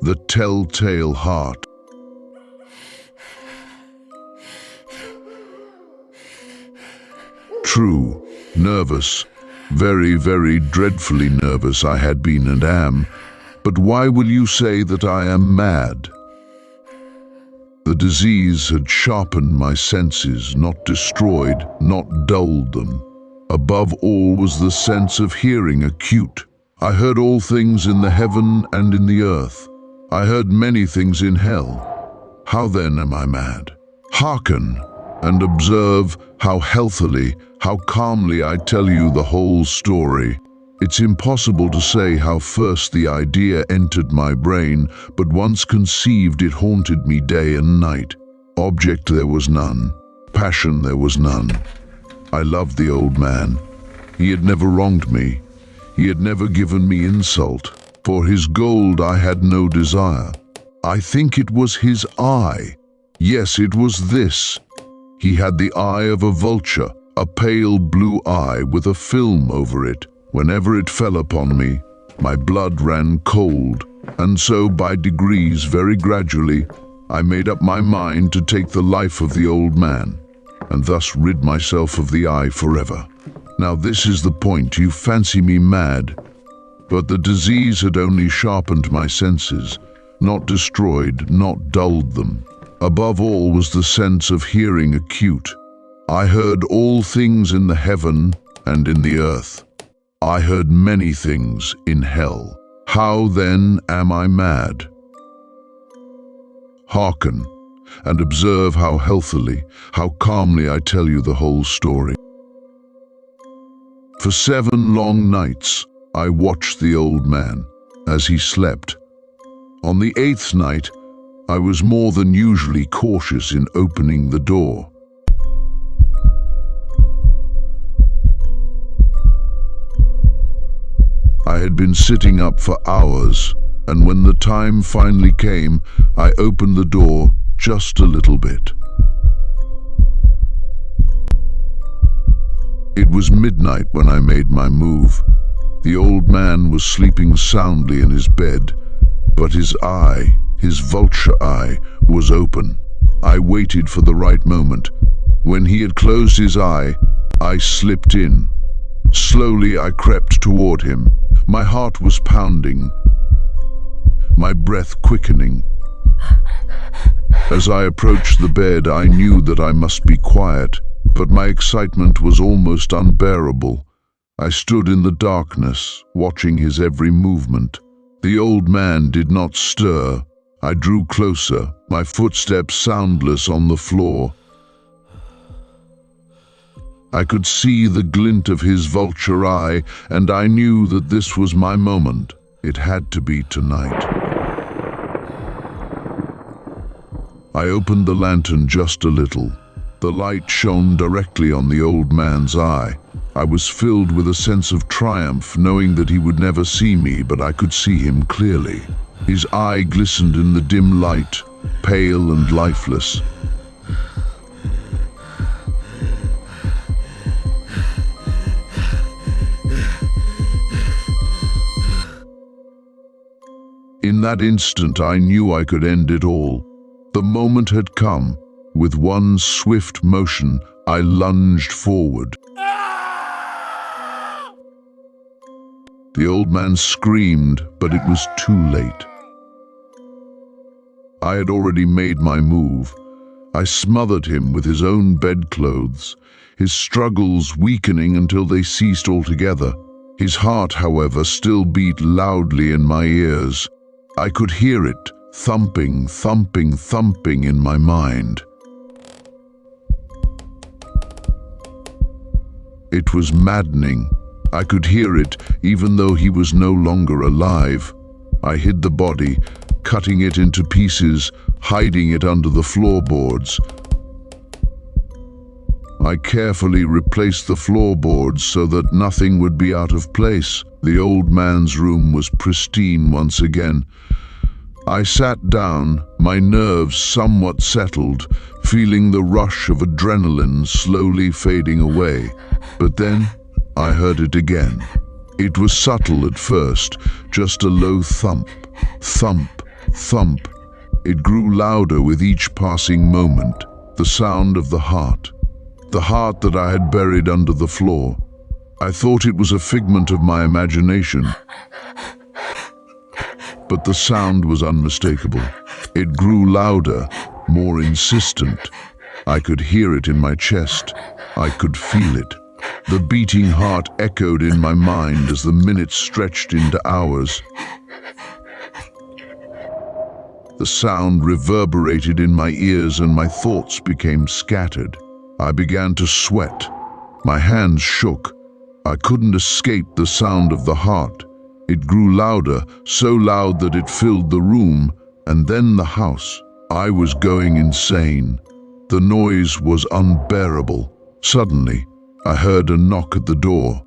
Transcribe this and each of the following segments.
The Telltale Heart. True, nervous, very, very dreadfully nervous I had been and am, but why will you say that I am mad? The disease had sharpened my senses, not destroyed, not dulled them. Above all was the sense of hearing acute. I heard all things in the heaven and in the earth. I heard many things in hell. How then am I mad? Hearken and observe how healthily, how calmly I tell you the whole story. It's impossible to say how first the idea entered my brain, but once conceived it haunted me day and night. Object there was none, passion there was none. I loved the old man. He had never wronged me. He had never given me insult. For his gold I had no desire. I think it was his eye. Yes, it was this. He had the eye of a vulture, a pale blue eye with a film over it. Whenever it fell upon me, my blood ran cold, and so by degrees, very gradually, I made up my mind to take the life of the old man, and thus rid myself of the eye forever. Now this is the point. You fancy me mad, but the disease had only sharpened my senses, not destroyed, not dulled them. Above all was the sense of hearing acute. I heard all things in the heaven and in the earth. I heard many things in hell. How then am I mad? Hearken and observe how healthily, how calmly I tell you the whole story. For 7 long nights I watched the old man as he slept. On the 8th night, I was more than usually cautious in opening the door. I had been sitting up for hours, and when the time finally came, I opened the door just a little bit. It was midnight when I made my move. The old man was sleeping soundly in his bed, but his eye, his vulture eye, was open. I waited for the right moment. When he had closed his eye, I slipped in. Slowly I crept toward him. My heart was pounding, my breath quickening. As I approached the bed, I knew that I must be quiet, but my excitement was almost unbearable. I stood in the darkness, watching his every movement. The old man did not stir. I drew closer, my footsteps soundless on the floor. I could see the glint of his vulture eye, and I knew that this was my moment. It had to be tonight. I opened the lantern just a little. The light shone directly on the old man's eye. I was filled with a sense of triumph, knowing that he would never see me, but I could see him clearly. His eye glistened in the dim light, pale and lifeless. In that instant, I knew I could end it all. The moment had come. With one swift motion, I lunged forward. The old man screamed, but it was too late. I had already made my move. I smothered him with his own bedclothes, his struggles weakening until they ceased altogether. His heart, however, still beat loudly in my ears. I could hear it, thumping, thumping, thumping in my mind. It was maddening. I could hear it, even though he was no longer alive. I hid the body, cutting it into pieces, hiding it under the floorboards. I carefully replaced the floorboards so that nothing would be out of place. The old man's room was pristine once again, I sat down, my nerves somewhat settled, feeling the rush of adrenaline slowly fading away. But then I heard it again. It was subtle at first, just a low thump, thump, thump. It grew louder with each passing moment, the sound of the heart that I had buried under the floor. I thought it was a figment of my imagination, but the sound was unmistakable. It grew louder, more insistent. I could hear it in my chest. I could feel it. The beating heart echoed in my mind as the minutes stretched into hours. The sound reverberated in my ears and my thoughts became scattered. I began to sweat. My hands shook. I couldn't escape the sound of the heart. It grew louder, so loud that it filled the room, and then the house. I was going insane. The noise was unbearable. Suddenly, I heard a knock at the door.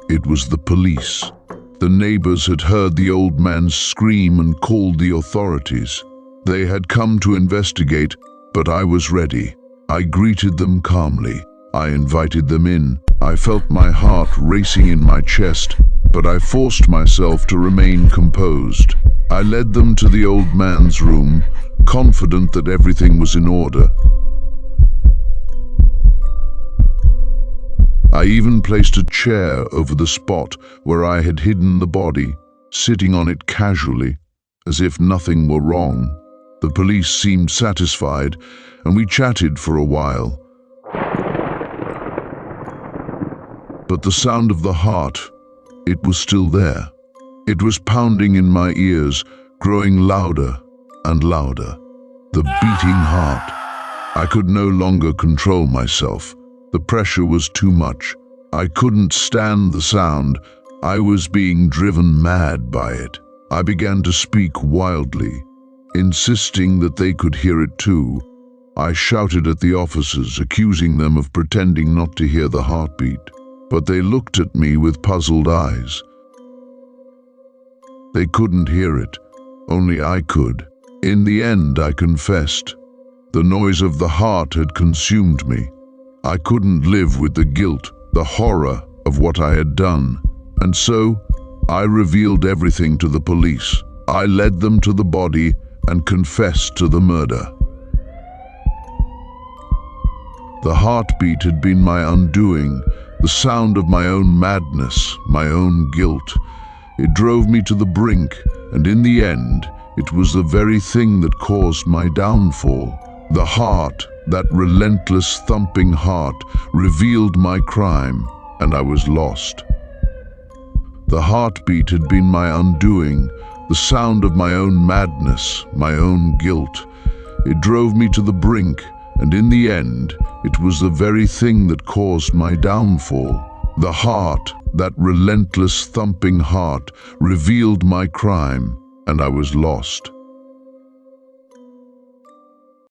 It was the police. The neighbors had heard the old man scream and called the authorities. They had come to investigate, but I was ready. I greeted them calmly. I invited them in. I felt my heart racing in my chest, but I forced myself to remain composed. I led them to the old man's room, confident that everything was in order. I even placed a chair over the spot where I had hidden the body, sitting on it casually, as if nothing were wrong. The police seemed satisfied, and we chatted for a while. But the sound of the heart, it was still there. It was pounding in my ears, growing louder and louder. The beating heart. I could no longer control myself. The pressure was too much. I couldn't stand the sound. I was being driven mad by it. I began to speak wildly, insisting that they could hear it too. I shouted at the officers, accusing them of pretending not to hear the heartbeat. But they looked at me with puzzled eyes. They couldn't hear it. Only I could. In the end, I confessed. The noise of the heart had consumed me. I couldn't live with the guilt, the horror of what I had done. And so, I revealed everything to the police. I led them to the body and confessed to the murder. The heartbeat had been my undoing, the sound of my own madness, my own guilt. It drove me to the brink, and in the end, it was the very thing that caused my downfall. The heart, that relentless thumping heart, revealed my crime, and I was lost. The heartbeat had been my undoing, the sound of my own madness, my own guilt. It drove me to the brink, and in the end, it was the very thing that caused my downfall. The heart, that relentless thumping heart, revealed my crime, and I was lost.